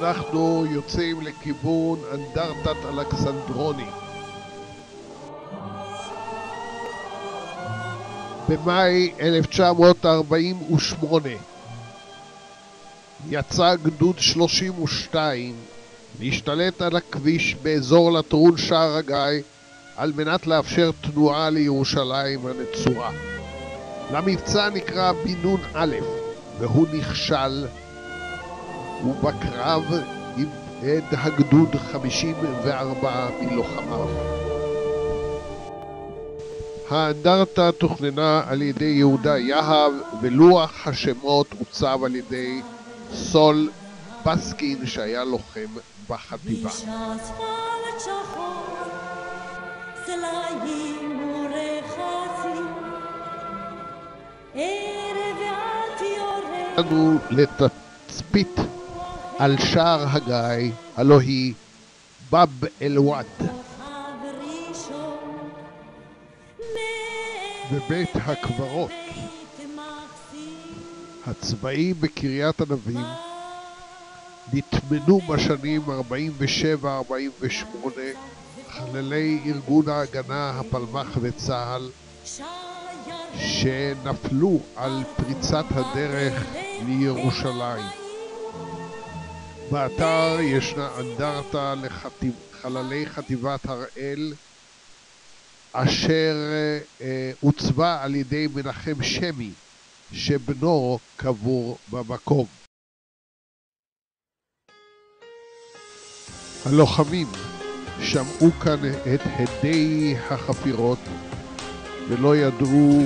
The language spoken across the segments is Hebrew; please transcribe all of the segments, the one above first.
אנחנו יוצאים לכיוון אנדרטת אלכסנדרוני. במאי 1948 יצא גדוד 32 להשתלט על הכביש באזור לטרון שער הגיא על מנת לאפשר תנועה לירושלים הנצורה. למבצע נקרא בינון א', והוא נכשל, ובקרב איבד הגדוד 54 מלוחמיו. האנדרטה תוכננה על ידי יהודה יהב, ולוח השמות עוצב על ידי סול בסקין שהיה לוחם בחטיבה. הגענו לתצפית על שער הגיא, הלא היא בב אל-וואד. בבית הקברות הצבאי בקריית ענבים נטמנו בשנים 47-48 חללי ארגון ההגנה, הפלמ"ח וצה"ל, שנפלו על פריצת הדרך לירושלים. באתר ישנה אנדרטה לחללי חטיבת הראל, אשר הוצבה על ידי מנחם שמי, שבנו קבור במקום. הלוחמים שמעו כאן את הדי החפירות ולא ידעו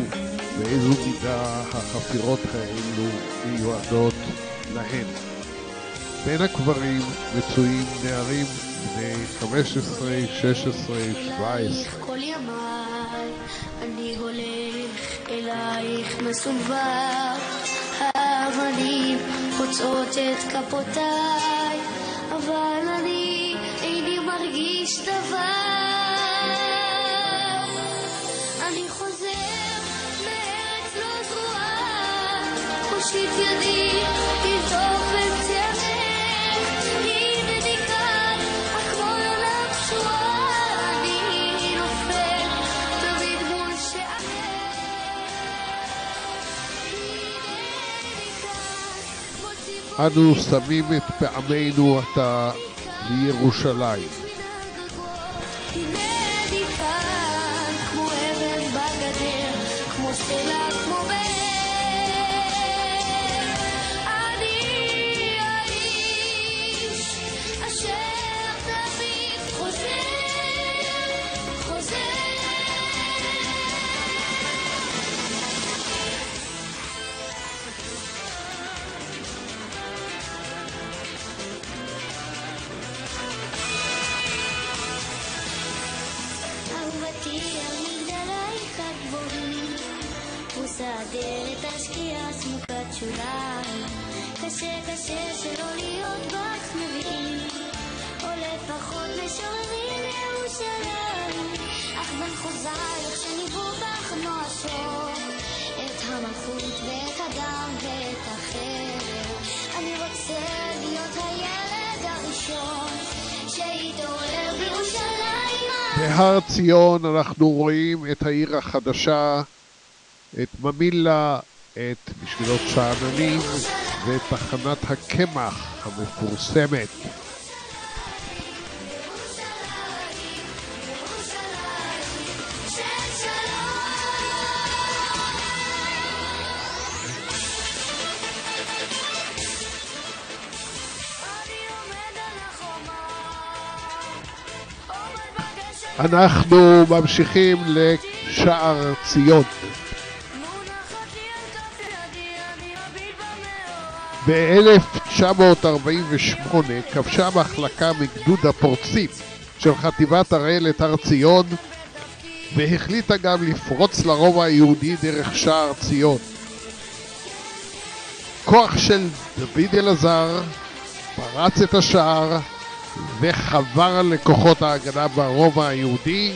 באיזו מידה החפירות האלו מיועדות להם. בין הקברים מצויים נערים בני 15, 16, 17. כל ימיי אני הולך אלייך מסובב, האבנים חוצות את כפותיי, אבל אני איני מרגיש דבר. אני חוזר מארץ לא זרועה, חושית ידי תלטוף את צמך, הנה מכאן כמו עולם שואה, אני נופל תמיד מול שערך, אנו שמים את פעמינו עתה לירושלים. כמו אבן בגדר, כמו סלע, כמו אני האיש אשר תמיד חוזר. אהובתי על מגדלייך הגבוהים, וסדרת השקיעה סמוקת שוליים, קשה שלא להיות בך נביאים, או לפחות משוררים לירושלים, אך במחוזייך שניבאו בך נואשות את המלכות ואת הדם ואת החרב. אני רוצה להיות הילד הראשון שהתעורר בירושלים. בהר ציון אנחנו רואים את העיר החדשה, את ממילה, את משבילות שאננים ואת תחנת הקמח המפורסמת. אנחנו ממשיכים לשער ציון. ב-1948 כבשה מחלקה מגדוד הפורצים של חטיבת הראל את הר ציון, והחליטה גם לפרוץ לרובע היהודי דרך שער ציון. כוח של דוד אלעזר פרץ את השער וחבר לכוחות ההגנה ברובע היהודי,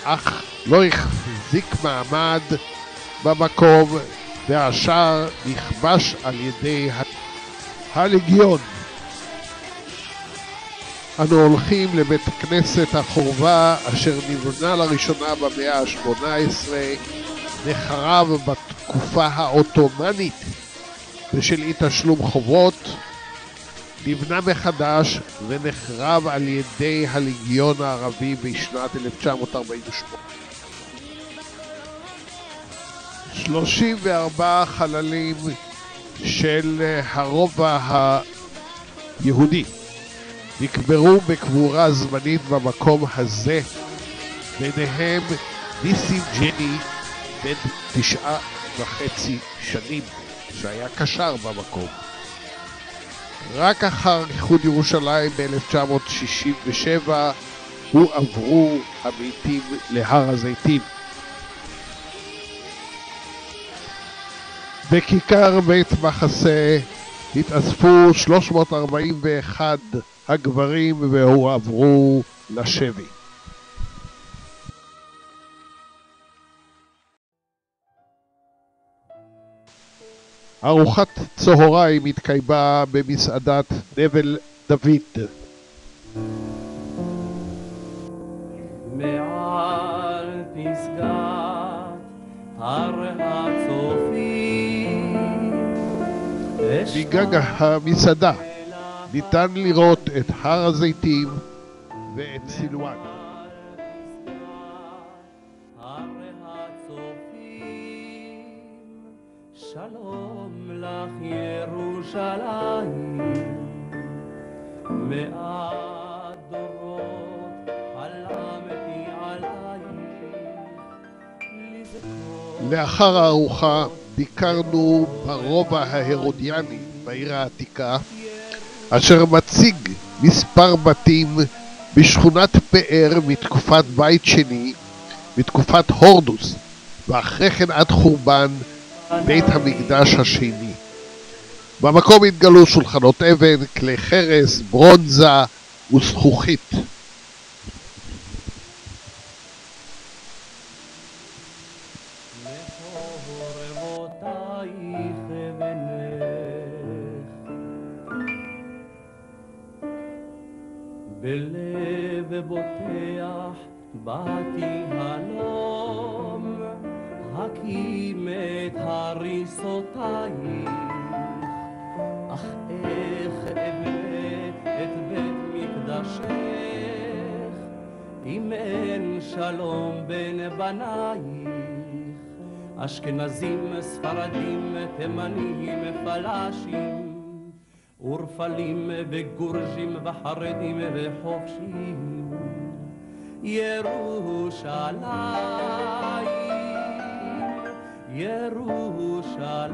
אך לא החזיק מעמד במקום, והשער נכבש על ידי הלגיון. אנו הולכים לבית כנסת החורבה אשר נבנה לראשונה במאה ה-18, נחרב בתקופה העות'מאנית בשל אי תשלום חובות, נבנה מחדש ונחרב על ידי הלגיון הערבי בשנת 1948. 34 חללים של הרובע היהודי נקברו בקבורה זמנית במקום הזה, ביניהם ניסים ג'ני בן 9.5 שנים שהיה קשר במקום. רק אחר איחוד ירושלים ב-1967 הועברו המתים להר הזיתים. בכיכר בית מחסה התאספו 341 הגברים והועברו לשבי. ארוחת צהריים התקיימה במסעדת נבל דוד. מעל פסגת הר הצופים מגג המסעדה ניתן לראות את הר הזיתים ואת סילואן. הר הצופים, שלום לך ירושלים, מאת דורות חלמתי עלייך לזכור. לאחר הארוחה ביקרנו ברובע ההרודיאני בעיר העתיקה, אשר מציג מספר בתים בשכונת פאר מתקופת בית שני, מתקופת הורדוס, ואחרי כן עד חורבן בית המקדש השני. במקום התגלו שולחנות אבן, כלי חרס, ברונזה וזכוכית. בלב בוטח באתי הלום, הקים את הריסותייך, אך איך אבנה את בית מקדשך, אם אין שלום בין בנייך. אשכנזים, ספרדים, תימנים, פלשים, ורפלים וגורג'ים וחרדים וחופשים. ירושלים, ירושלים,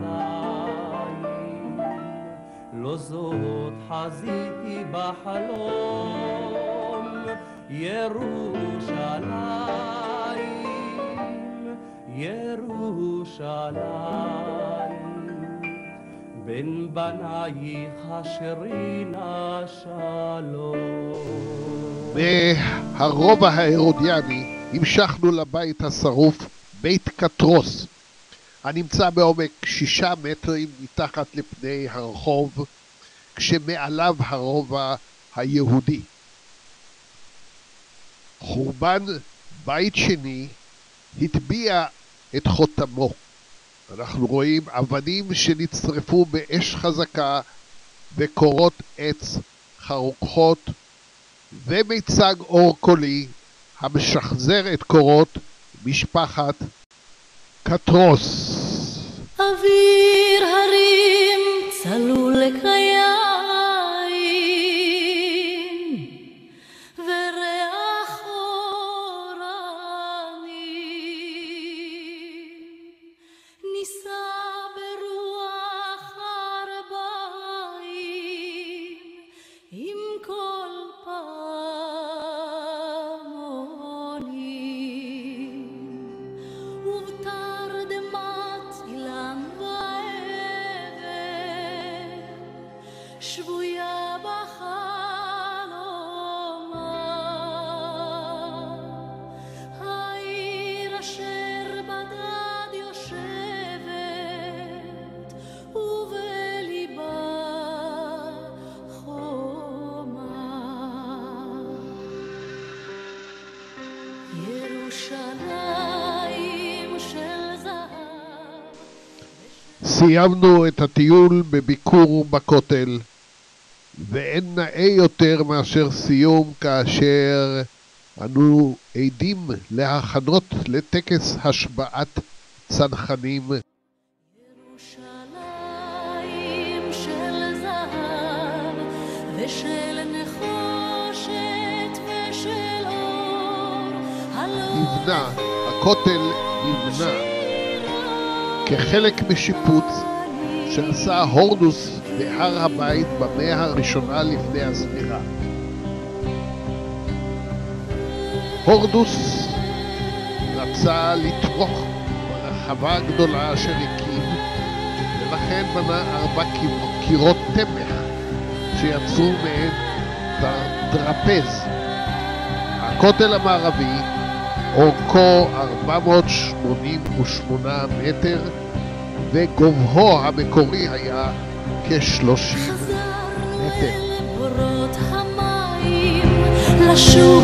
לא זאת חזיתי בחלום. ירושלים, ירושלים, בין בנייך אשרינה שלום. מהרובע ההרודיאני המשכנו לבית השרוף בית קטרוס, הנמצא בעומק 6 מטרים מתחת לפני הרחוב, כשמעליו הרובע היהודי. חורבן בית שני הטביע את חותמו. אנחנו רואים אבנים שנצרפו באש חזקה וקורות עץ חרוכות ומיצג אור קולי המשחזר את קורות משפחת קטרוס. אוויר הרים צלול לקיים וריח אורני נישא ברוח ארבעים עם כל פעמונים ובתרדמת אילן ואבן ירושלים של זהב. סיימנו את הטיול בביקור בכותל, ואין נאה יותר מאשר סיום כאשר אנו עדים להכנות לטקס השבעת צנחנים. ירושלים של זהב ושל נחושת ושל אור, נבנה, הכותל נבנה כחלק משיפוץ שעשה הורדוס בהר הבית במאה הראשונה לפני הספירה. הורדוס רצה לתמוך ברחבה הגדולה אשר הקים, ולכן בנה 4 קירות תמך שיצרו מעין טרפז. הכותל המערבי אורכו 488 מטר וגובהו המקורי היה כ-30 מטר. חזרנו אל בורות המים לשוב